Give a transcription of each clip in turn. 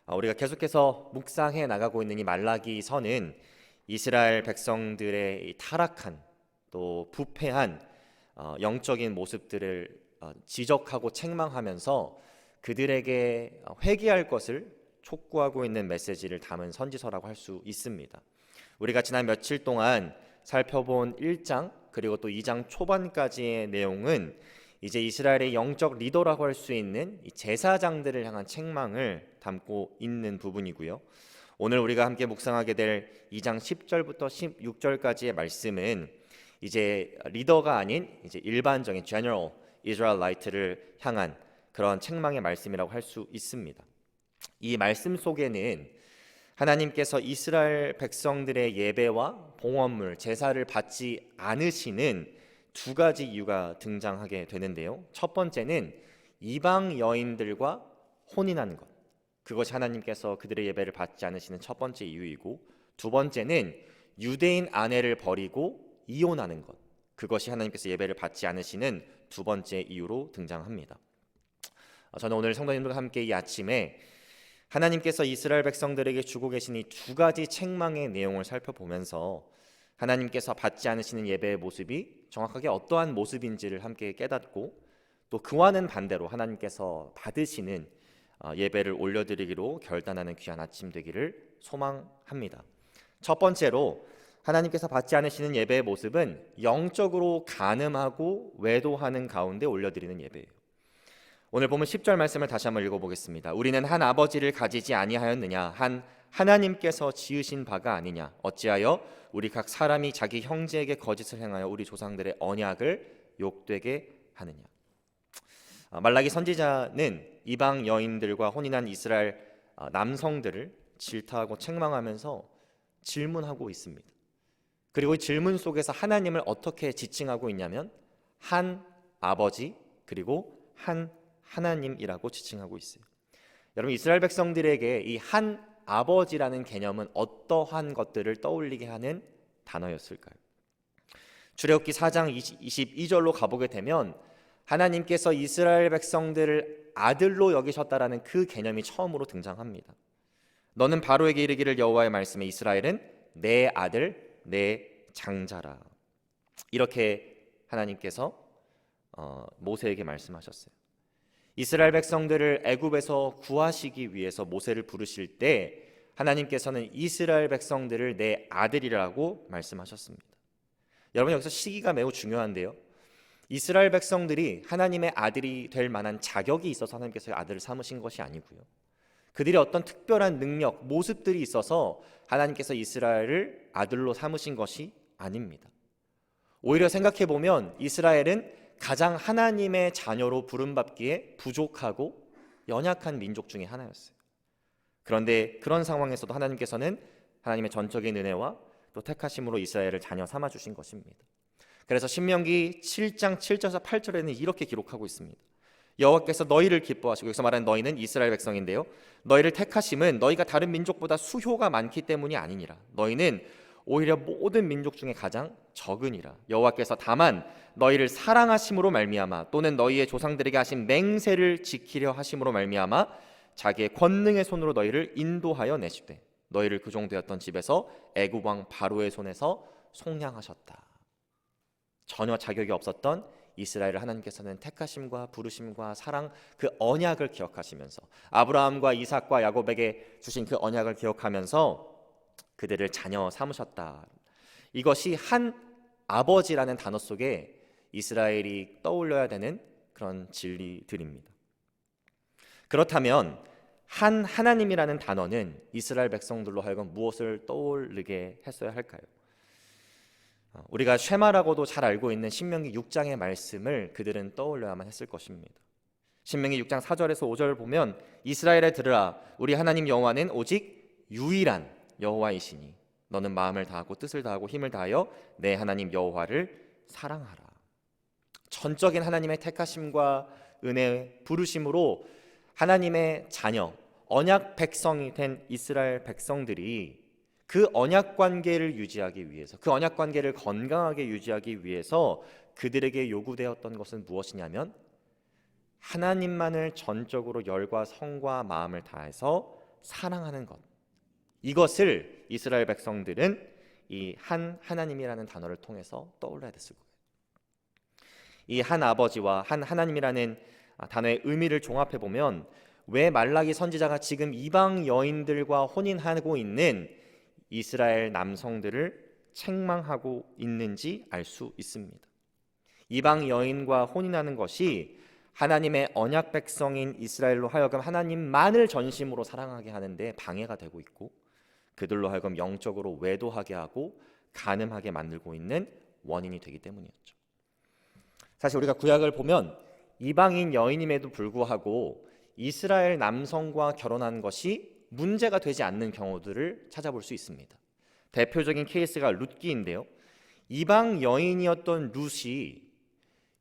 우리가 계속해서 묵상해 나가고 있는 이 말라기서는 이스라엘 백성들의 이 타락한 또 부패한 영적인 모습들을 지적하고 책망하면서 그들에게 회개할 것을 촉구하고 있는 메시지를 담은 선지서라고 할 수 있습니다. 우리가 지난 며칠 동안 살펴본 1장 그리고 또 2장 초반까지의 내용은 이제 이스라엘의 영적 리더라고 할 수 있는 이 제사장들을 향한 책망을 담고 있는 부분이고요. 오늘 우리가 함께 묵상하게 될 2장 10절부터 16절까지의 말씀은 이제 리더가 아닌 이제 일반적인 general Israelite를 향한 그런 책망의 말씀이라고 할 수 있습니다. 이 말씀 속에는 하나님께서 이스라엘 백성들의 예배와 봉헌물, 제사를 받지 않으시는 두 가지 이유가 등장하게 되는데요. 첫 번째는 이방 여인들과 혼인하는 것, 그것이 하나님께서 그들의 예배를 받지 않으시는 첫 번째 이유이고, 두 번째는 유대인 아내를 버리고 이혼하는 것, 그것이 하나님께서 예배를 받지 않으시는 두 번째 이유로 등장합니다. 저는 오늘 성도님들과 함께 이 아침에 하나님께서 이스라엘 백성들에게 주고 계신 이 두 가지 책망의 내용을 살펴보면서 하나님께서 받지 않으시는 예배의 모습이 정확하게 어떠한 모습인지를 함께 깨닫고, 또 그와는 반대로 하나님께서 받으시는 예배를 올려드리기로 결단하는 귀한 아침 되기를 소망합니다. 첫 번째로 하나님께서 받지 않으시는 예배의 모습은 영적으로 간음하고 외도하는 가운데 올려드리는 예배예요. 오늘 보면 10절 말씀을 다시 한번 읽어보겠습니다. 우리는 한 아버지를 가지지 아니하였느냐? 한 하나님께서 지으신 바가 아니냐? 어찌하여 우리 각 사람이 자기 형제에게 거짓을 행하여 우리 조상들의 언약을 욕되게 하느냐? 말라기 선지자는 이방 여인들과 혼인한 이스라엘 남성들을 질타하고 책망하면서 질문하고 있습니다. 그리고 이 질문 속에서 하나님을 어떻게 지칭하고 있냐면 한 아버지 그리고 한 하나님이라고 지칭하고 있어요. 여러분, 이스라엘 백성들에게 이 한 아버지라는 개념은 어떠한 것들을 떠올리게 하는 단어였을까요? 출애굽기 4장 22절로 가보게 되면 하나님께서 이스라엘 백성들을 아들로 여기셨다라는 그 개념이 처음으로 등장합니다. 너는 바로에게 이르기를 여호와의 말씀에 이스라엘은 내 아들 내 장자라. 이렇게 하나님께서 모세에게 말씀하셨어요. 이스라엘 백성들을 애굽에서 구하시기 위해서 모세를 부르실 때 하나님께서는 이스라엘 백성들을 내 아들이라고 말씀하셨습니다. 여러분, 여기서 시기가 매우 중요한데요. 이스라엘 백성들이 하나님의 아들이 될 만한 자격이 있어서 하나님께서 아들을 삼으신 것이 아니고요. 그들이 어떤 특별한 능력, 모습들이 있어서 하나님께서 이스라엘을 아들로 삼으신 것이 아닙니다. 오히려 생각해 보면 이스라엘은 가장 하나님의 자녀로 부름받기에 부족하고 연약한 민족 중에 하나였어요. 그런데 그런 상황에서도 하나님께서는 하나님의 전적인 은혜와 또 택하심으로 이스라엘을 자녀 삼아 주신 것입니다. 그래서 신명기 7장 7절에서 8절에는 이렇게 기록하고 있습니다. 여호와께서 너희를 기뻐하시고, 여기서 말하는 너희는 이스라엘 백성인데요, 너희를 택하심은 너희가 다른 민족보다 수효가 많기 때문이 아니니라. 너희는 오히려 모든 민족 중에 가장 적으니라. 여호와께서 다만 너희를 사랑하심으로 말미암아 또는 너희의 조상들에게 하신 맹세를 지키려 하심으로 말미암아 자기의 권능의 손으로 너희를 인도하여 내시되 너희를 그 종되었던 집에서 애굽 왕 바로의 손에서 속량하셨다. 전혀 자격이 없었던 이스라엘을 하나님께서는 택하심과 부르심과 사랑, 그 언약을 기억하시면서 아브라함과 이삭과 야곱에게 주신 그 언약을 기억하면서 그들을 자녀 삼으셨다. 이것이 한 아버지라는 단어 속에 이스라엘이 떠올려야 되는 그런 진리들입니다. 그렇다면 한 하나님이라는 단어는 이스라엘 백성들로 하여금 무엇을 떠올리게 했어야 할까요? 우리가 쉐마라고도 잘 알고 있는 신명기 6장의 말씀을 그들은 떠올려야만 했을 것입니다. 신명기 6장 4절에서 5절을 보면 이스라엘에 들으라, 우리 하나님 여호와는 오직 유일한 여호와이시니 너는 마음을 다하고 뜻을 다하고 힘을 다하여 내 하나님 여호와를 사랑하라. 전적인 하나님의 택하심과 은혜 부르심으로 하나님의 자녀, 언약 백성이 된 이스라엘 백성들이 그 언약 관계를 유지하기 위해서, 그 언약 관계를 건강하게 유지하기 위해서 그들에게 요구되었던 것은 무엇이냐면 하나님만을 전적으로 열과 성과 마음을 다해서 사랑하는 것, 이것을 이스라엘 백성들은 이 한 하나님이라는 단어를 통해서 떠올려야 됐을 거예요. 이 한 아버지와 한 하나님이라는 단어의 의미를 종합해 보면 왜 말라기 선지자가 지금 이방 여인들과 혼인하고 있는 이스라엘 남성들을 책망하고 있는지 알 수 있습니다. 이방 여인과 혼인하는 것이 하나님의 언약 백성인 이스라엘로 하여금 하나님만을 전심으로 사랑하게 하는데 방해가 되고 있고, 그들로 하여금 영적으로 외도하게 하고 간음하게 만들고 있는 원인이 되기 때문이었죠. 사실 우리가 구약을 보면 이방인 여인임에도 불구하고 이스라엘 남성과 결혼한 것이 문제가 되지 않는 경우들을 찾아볼 수 있습니다. 대표적인 케이스가 룻기인데요. 이방 여인이었던 룻이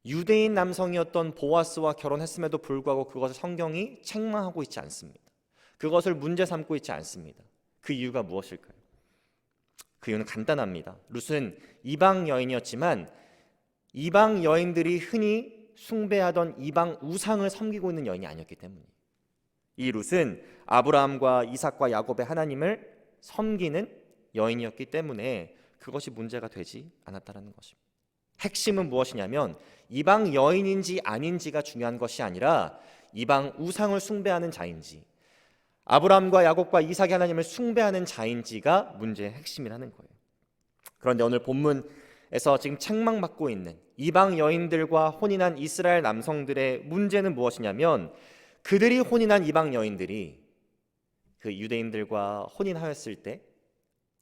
유대인 남성이었던 보아스와 결혼했음에도 불구하고 그것을 성경이 책망하고 있지 않습니다. 그것을 문제 삼고 있지 않습니다. 그 이유가 무엇일까요? 그 이유는 간단합니다. 룻은 이방 여인이었지만 이방 여인들이 흔히 숭배하던 이방 우상을 섬기고 있는 여인이 아니었기 때문이에요. 이 룻은 아브라함과 이삭과 야곱의 하나님을 섬기는 여인이었기 때문에 그것이 문제가 되지 않았다는 것입니다. 핵심은 무엇이냐면 이방 여인인지 아닌지가 중요한 것이 아니라 이방 우상을 숭배하는 자인지, 아브라함과 야곱과 이삭의 하나님을 숭배하는 자인지가 문제의 핵심이라는 거예요. 그런데 오늘 본문에서 지금 책망받고 있는 이방 여인들과 혼인한 이스라엘 남성들의 문제는 무엇이냐면, 그들이 혼인한 이방 여인들이 그 유대인들과 혼인하였을 때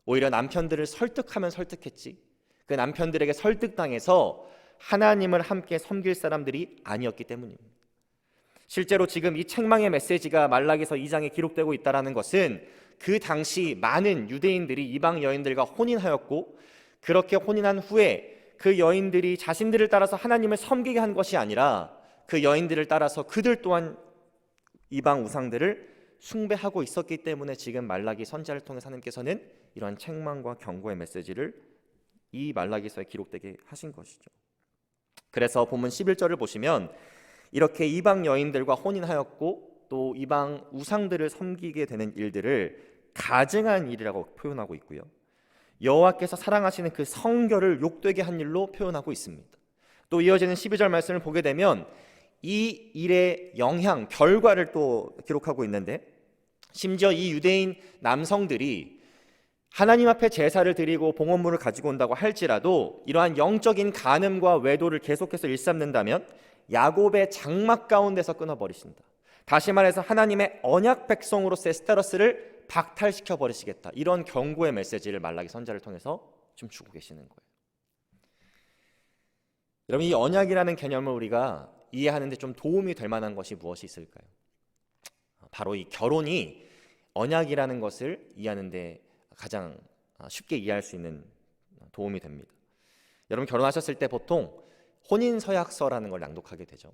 오히려 남편들을 설득하면 설득했지, 그 남편들에게 설득당해서 하나님을 함께 섬길 사람들이 아니었기 때문입니다. 실제로 지금 이 책망의 메시지가 말라기서 2장에 기록되고 있다는 것은 그 당시 많은 유대인들이 이방 여인들과 혼인하였고, 그렇게 혼인한 후에 그 여인들이 자신들을 따라서 하나님을 섬기게 한 것이 아니라 그 여인들을 따라서 그들 또한 이방 우상들을 숭배하고 있었기 때문에 지금 말라기 선지자를 통해서 하나님께서는 이러한 책망과 경고의 메시지를 이 말라기서에 기록되게 하신 것이죠. 그래서 본문 11절을 보시면 이렇게 이방 여인들과 혼인하였고 또 이방 우상들을 섬기게 되는 일들을 가증한 일이라고 표현하고 있고요, 여호와께서 사랑하시는 그 성결을 욕되게 한 일로 표현하고 있습니다. 또 이어지는 12절 말씀을 보게 되면 이 일의 영향, 결과를 또 기록하고 있는데, 심지어 이 유대인 남성들이 하나님 앞에 제사를 드리고 봉헌물을 가지고 온다고 할지라도 이러한 영적인 간음과 외도를 계속해서 일삼는다면 야곱의 장막 가운데서 끊어버리신다. 다시 말해서 하나님의 언약 백성으로서의 스테러스를 박탈시켜 버리시겠다. 이런 경고의 메시지를 말라기 선지자를 통해서 좀 주고 계시는 거예요. 여러분, 이 언약이라는 개념을 우리가 이해하는데 좀 도움이 될 만한 것이 무엇이 있을까요? 바로 이 결혼이 언약이라는 것을 이해하는데 가장 쉽게 이해할 수 있는 도움이 됩니다. 여러분, 결혼하셨을 때 보통 혼인 서약서라는 걸 낭독하게 되죠.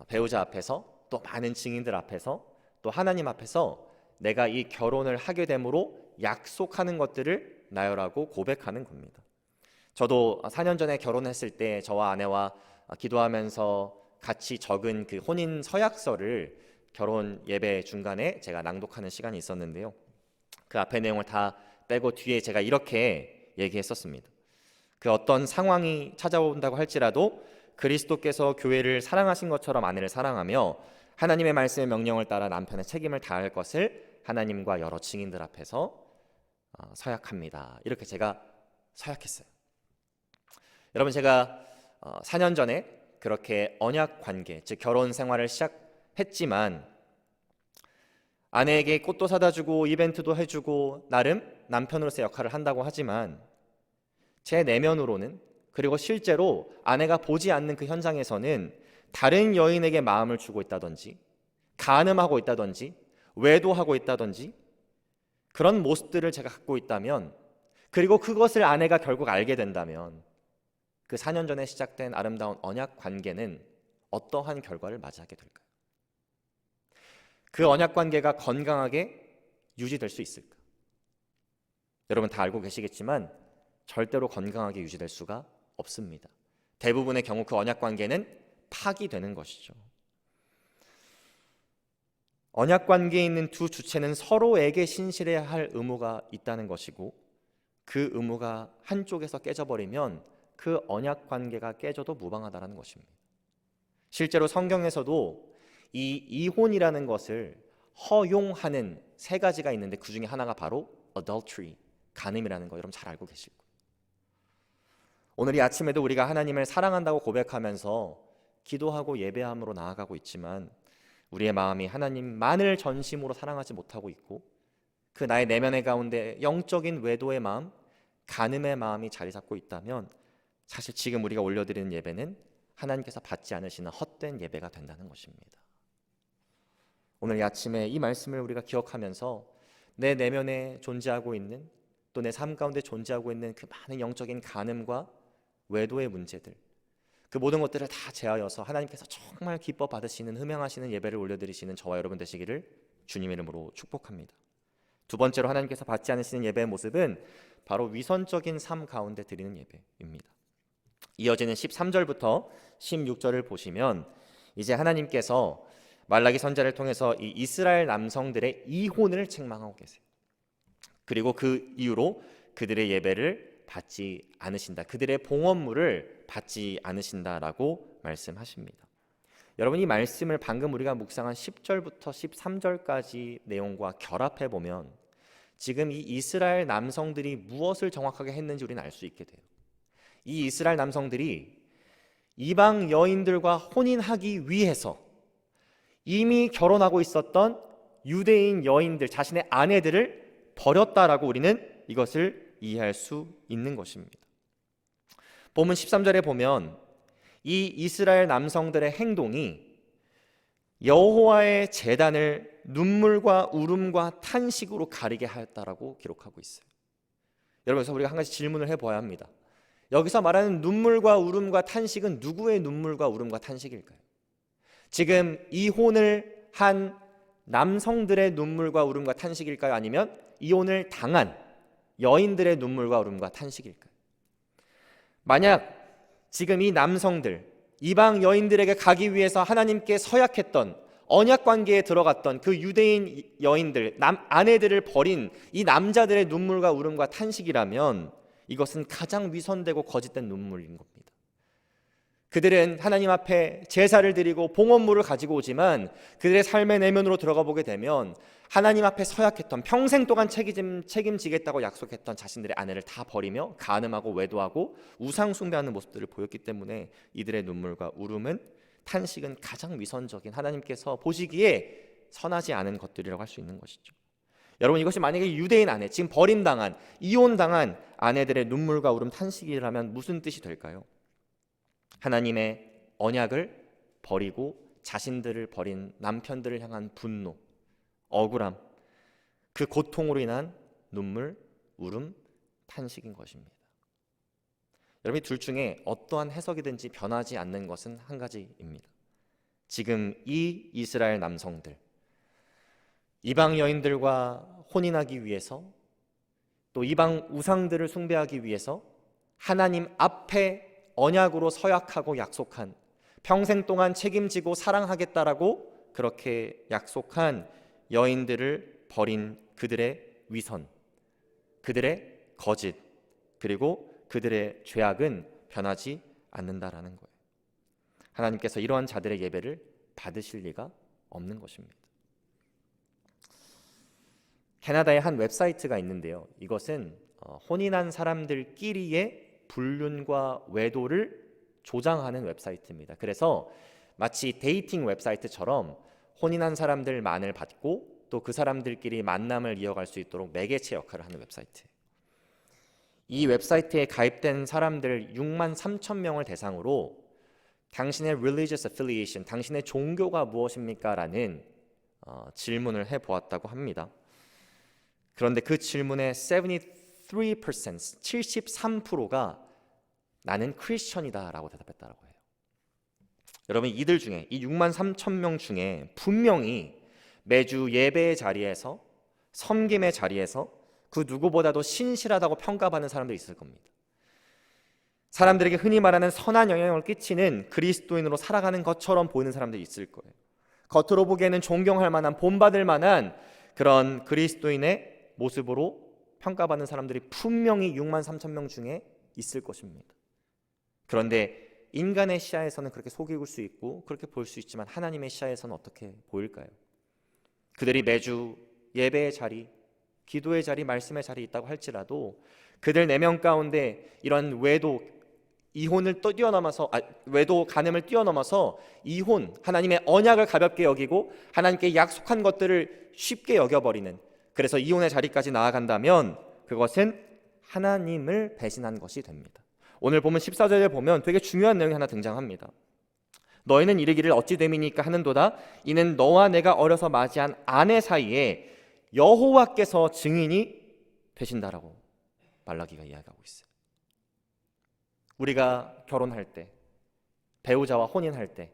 배우자 앞에서, 또 많은 증인들 앞에서, 또 하나님 앞에서 내가 이 결혼을 하게 됨으로 약속하는 것들을 나열하고 고백하는 겁니다. 저도 4년 전에 결혼했을 때 저와 아내와 기도하면서 같이 적은 그 혼인 서약서를 결혼 예배 중간에 제가 낭독하는 시간이 있었는데요, 그 앞에 내용을 다 빼고 뒤에 제가 이렇게 얘기했었습니다. 그 어떤 상황이 찾아온다고 할지라도 그리스도께서 교회를 사랑하신 것처럼 아내를 사랑하며 하나님의 말씀의 명령을 따라 남편의 책임을 다할 것을 하나님과 여러 증인들 앞에서 서약합니다. 이렇게 제가 서약했어요. 여러분, 제가 4년 전에 그렇게 언약 관계, 즉 결혼 생활을 시작했지만 아내에게 꽃도 사다 주고 이벤트도 해주고 나름 남편으로서의 역할을 한다고 하지만 제 내면으로는, 그리고 실제로 아내가 보지 않는 그 현장에서는 다른 여인에게 마음을 주고 있다든지 간음하고 있다든지 외도하고 있다든지 그런 모습들을 제가 갖고 있다면, 그리고 그것을 아내가 결국 알게 된다면 그 4년 전에 시작된 아름다운 언약 관계는 어떠한 결과를 맞이하게 될까요? 그 언약 관계가 건강하게 유지될 수 있을까? 여러분 다 알고 계시겠지만 절대로 건강하게 유지될 수가 없습니다. 대부분의 경우 그 언약 관계는 파기되는 것이죠. 언약 관계에 있는 두 주체는 서로에게 신실해야 할 의무가 있다는 것이고, 그 의무가 한쪽에서 깨져버리면 그 언약 관계가 깨져도 무방하다는 것입니다. 실제로 성경에서도 이 이혼이라는 것을 허용하는 세 가지가 있는데 그 중에 하나가 바로 adultery, 간음이라는 거 여러분 잘 알고 계실 거예요. 오늘 이 아침에도 우리가 하나님을 사랑한다고 고백하면서 기도하고 예배함으로 나아가고 있지만 우리의 마음이 하나님만을 전심으로 사랑하지 못하고 있고, 그 나의 내면의 가운데 영적인 외도의 마음, 간음의 마음이 자리 잡고 있다면 사실 지금 우리가 올려드리는 예배는 하나님께서 받지 않으시는 헛된 예배가 된다는 것입니다. 오늘 이 아침에 이 말씀을 우리가 기억하면서 내 내면에 존재하고 있는, 또 내 삶 가운데 존재하고 있는 그 많은 영적인 간음과 외도의 문제들, 그 모든 것들을 다 제하여서 하나님께서 정말 기뻐 받으시는, 흠양하시는 예배를 올려드리시는 저와 여러분 되시기를 주님의 이름으로 축복합니다. 두 번째로 하나님께서 받지 않으시는 예배의 모습은 바로 위선적인 삶 가운데 드리는 예배입니다. 이어지는 13절부터 16절을 보시면 이제 하나님께서 말라기 선지자를 통해서 이 이스라엘 남성들의 이혼을 책망하고 계세요. 그리고 그 이유로 그들의 예배를 받지 않으신다, 그들의 봉헌물을 받지 않으신다라고 말씀하십니다. 여러분, 이 말씀을 방금 우리가 묵상한 10절부터 13절까지 내용과 결합해 보면 지금 이 이스라엘 남성들이 무엇을 정확하게 했는지 우리는 알 수 있게 돼요. 이 이스라엘 남성들이 이방 여인들과 혼인하기 위해서 이미 결혼하고 있었던 유대인 여인들, 자신의 아내들을 버렸다라고 우리는 이것을 이해할 수 있는 것입니다. 본문 13절에 보면 이 이스라엘 남성들의 행동이 여호와의 제단을 눈물과 울음과 탄식으로 가리게 하였다라고 기록하고 있어요. 여러분, 그래서 우리가 한 가지 질문을 해봐야 합니다. 여기서 말하는 눈물과 울음과 탄식은 누구의 눈물과 울음과 탄식일까요? 지금 이혼을 한 남성들의 눈물과 울음과 탄식일까요? 아니면 이혼을 당한 여인들의 눈물과 울음과 탄식일까요? 만약 지금 이 남성들, 이방 여인들에게 가기 위해서 하나님께 서약했던, 언약 관계에 들어갔던 그 유대인 여인들, 아내들을 버린 이 남자들의 눈물과 울음과 탄식이라면 이것은 가장 위선되고 거짓된 눈물인 겁니다. 그들은 하나님 앞에 제사를 드리고 봉헌물을 가지고 오지만 그들의 삶의 내면으로 들어가 보게 되면 하나님 앞에 서약했던, 평생 동안 책임지겠다고 약속했던 자신들의 아내를 다 버리며 간음하고 외도하고 우상 숭배하는 모습들을 보였기 때문에 이들의 눈물과 울음은, 탄식은 가장 위선적인, 하나님께서 보시기에 선하지 않은 것들이라고 할 수 있는 것이죠. 여러분, 이것이 만약에 유대인 아내, 지금 버림당한, 이혼당한 아내들의 눈물과 울음, 탄식이라면 무슨 뜻이 될까요? 하나님의 언약을 버리고 자신들을 버린 남편들을 향한 분노, 억울함, 그 고통으로 인한 눈물, 울음, 탄식인 것입니다. 여러분, 둘 중에 어떠한 해석이든지 변하지 않는 것은 한 가지입니다. 지금 이 이스라엘 남성들, 이방 여인들과 혼인하기 위해서, 또 이방 우상들을 숭배하기 위해서 하나님 앞에 언약으로 서약하고 약속한, 평생 동안 책임지고 사랑하겠다라고 그렇게 약속한 여인들을 버린 그들의 위선, 그들의 거짓, 그리고 그들의 죄악은 변하지 않는다라는 거예요. 하나님께서 이러한 자들의 예배를 받으실 리가 없는 것입니다. 캐나다에 한 웹사이트가 있는데요, 이것은 혼인한 사람들끼리의 불륜과 외도를 조장하는 웹사이트입니다. 그래서 마치 데이팅 웹사이트처럼 혼인한 사람들만을 받고 또 그 사람들끼리 만남을 이어갈 수 있도록 매개체 역할을 하는 웹사이트. 이 웹사이트에 가입된 사람들 6만 3천 명을 대상으로 당신의 religious affiliation, 당신의 종교가 무엇입니까? 라는 질문을 해보았다고 합니다. 그런데 그 질문의 73%가 나는 크리스천이다 라고 대답했다고 해요. 여러분, 이들 중에, 이 6만 3천 명 중에 분명히 매주 예배의 자리에서, 섬김의 자리에서 그 누구보다도 신실하다고 평가받는 사람들이 있을 겁니다. 사람들에게 흔히 말하는 선한 영향을 끼치는 그리스도인으로 살아가는 것처럼 보이는 사람들이 있을 거예요. 겉으로 보기에는 존경할 만한, 본받을 만한 그런 그리스도인의 모습으로 평가받는 사람들이 분명히 6만 3천 명 중에 있을 것입니다. 그런데 인간의 시야에서는 그렇게 속일 수 있고 그렇게 볼 수 있지만 하나님의 시야에서는 어떻게 보일까요? 그들이 매주 예배의 자리, 기도의 자리, 말씀의 자리 있다고 할지라도 그들 4명 가운데 이런 외도, 이혼을 또 뛰어넘어서 외도, 간음을 뛰어넘어서 이혼, 하나님의 언약을 가볍게 여기고 하나님께 약속한 것들을 쉽게 여겨버리는, 그래서 이혼의 자리까지 나아간다면 그것은 하나님을 배신한 것이 됩니다. 오늘 보면 14절에 보면 되게 중요한 내용이 하나 등장합니다. 너희는 이르기를 어찌 됨이니까 하는도다. 이는 너와 내가 어려서 맞이한 아내 사이에 여호와께서 증인이 되신다라고 말라기가 이야기하고 있어요. 우리가 결혼할 때, 배우자와 혼인할 때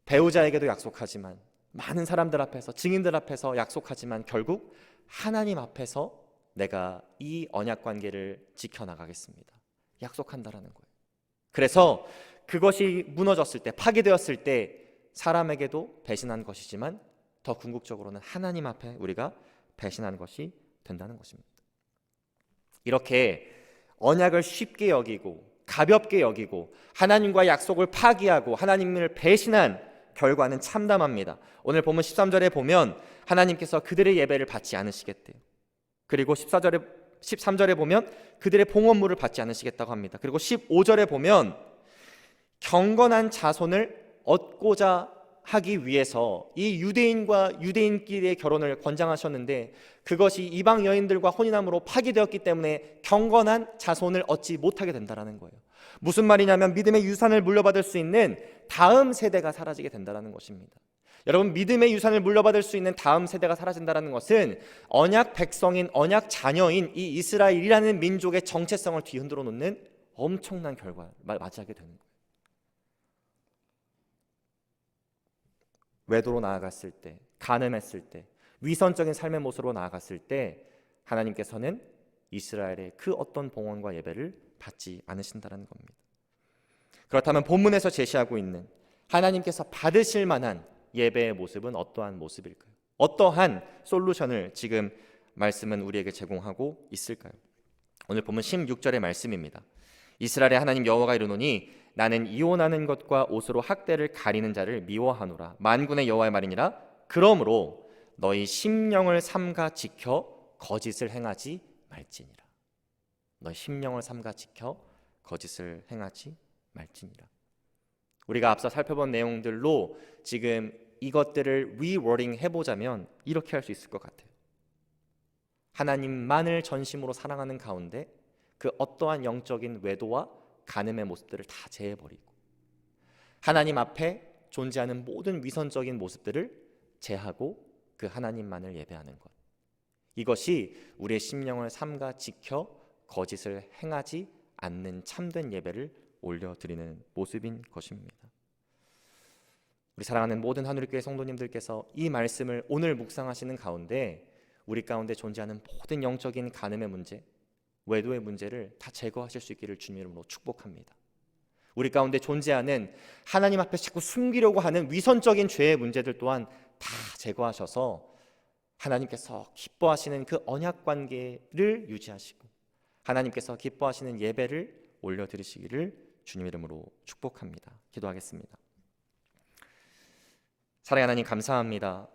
배우자에게도 약속하지만, 많은 사람들 앞에서, 증인들 앞에서 약속하지만 결국 하나님 앞에서 내가 이 언약 관계를 지켜나가겠습니다, 약속한다라는 거예요. 그래서 그것이 무너졌을 때, 파괴되었을 때 사람에게도 배신한 것이지만 더 궁극적으로는 하나님 앞에 우리가 배신한 것이 된다는 것입니다. 이렇게 언약을 쉽게 여기고 가볍게 여기고 하나님과 약속을 파기하고 하나님을 배신한 결과는 참담합니다. 오늘 보면 13절에 보면 하나님께서 그들의 예배를 받지 않으시겠대요. 그리고 13절에 보면 그들의 봉헌물을 받지 않으시겠다고 합니다. 그리고 15절에 보면 경건한 자손을 얻고자 하기 위해서 이 유대인과 유대인끼리의 결혼을 권장하셨는데 그것이 이방 여인들과 혼인함으로 파기되었기 때문에 경건한 자손을 얻지 못하게 된다는 거예요. 무슨 말이냐면 믿음의 유산을 물려받을 수 있는 다음 세대가 사라지게 된다는 것입니다. 여러분, 믿음의 유산을 물려받을 수 있는 다음 세대가 사라진다는 것은 언약 백성인, 언약 자녀인 이 이스라엘이라는 민족의 정체성을 뒤흔들어 놓는 엄청난 결과를 맞이하게 되는 거예요. 외도로 나아갔을 때, 간음했을 때, 위선적인 삶의 모습으로 나아갔을 때 하나님께서는 이스라엘의 그 어떤 봉헌과 예배를 받지 않으신다는 겁니다. 그렇다면 본문에서 제시하고 있는 하나님께서 받으실 만한 예배의 모습은 어떠한 모습일까요? 어떠한 솔루션을 지금 말씀은 우리에게 제공하고 있을까요? 오늘 보면 16절의 말씀입니다. 이스라엘의 하나님 여호와가 이르노니 나는 이혼하는 것과 옷으로 학대를 가리는 자를 미워하노라. 만군의 여호와의 말이니라. 그러므로 너희 심령을 삼가 지켜 거짓을 행하지 말지니라. 너희 심령을 삼가 지켜 거짓을 행하지 말지니라. 우리가 앞서 살펴본 내용들로 지금 이것들을 리워딩 해보자면 이렇게 할 수 있을 것 같아요. 하나님만을 전심으로 사랑하는 가운데 그 어떠한 영적인 외도와 간음의 모습들을 다 제해버리고 하나님 앞에 존재하는 모든 위선적인 모습들을 제하고 그 하나님만을 예배하는 것, 이것이 우리의 심령을 삼가 지켜 거짓을 행하지 않는 참된 예배를 올려드리는 모습인 것입니다. 우리 사랑하는 모든 하늘교회 성도님들께서 이 말씀을 오늘 묵상하시는 가운데 우리 가운데 존재하는 모든 영적인 간음의 문제, 외도의 문제를 다 제거하실 수 있기를 주님 이름으로 축복합니다. 우리 가운데 존재하는 하나님 앞에 자꾸 숨기려고 하는 위선적인 죄의 문제들 또한 다 제거하셔서 하나님께서 기뻐하시는 그 언약 관계를 유지하시고 하나님께서 기뻐하시는 예배를 올려드리시기를 주님 이름으로 축복합니다. 기도하겠습니다. 사랑의 하나님, 감사합니다.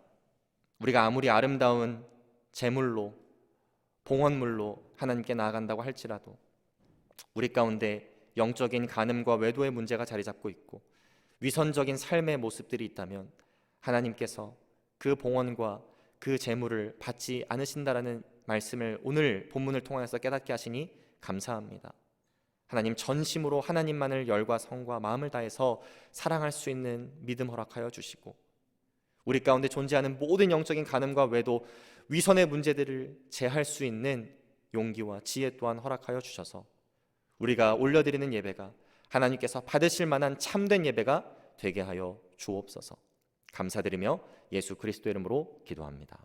우리가 아무리 아름다운 제물로, 봉헌물로 하나님께 나아간다고 할지라도 우리 가운데 영적인 간음과 외도의 문제가 자리 잡고 있고 위선적인 삶의 모습들이 있다면 하나님께서 그 봉헌과 그 제물을 받지 않으신다라는 말씀을 오늘 본문을 통하여서 깨닫게 하시니 감사합니다. 하나님, 전심으로 하나님만을 열과 성과 마음을 다해서 사랑할 수 있는 믿음 허락하여 주시고 우리 가운데 존재하는 모든 영적인 간음과 외도, 위선의 문제들을 제할 수 있는 용기와 지혜 또한 허락하여 주셔서 우리가 올려드리는 예배가 하나님께서 받으실 만한 참된 예배가 되게 하여 주옵소서. 감사드리며 예수 그리스도 이름으로 기도합니다.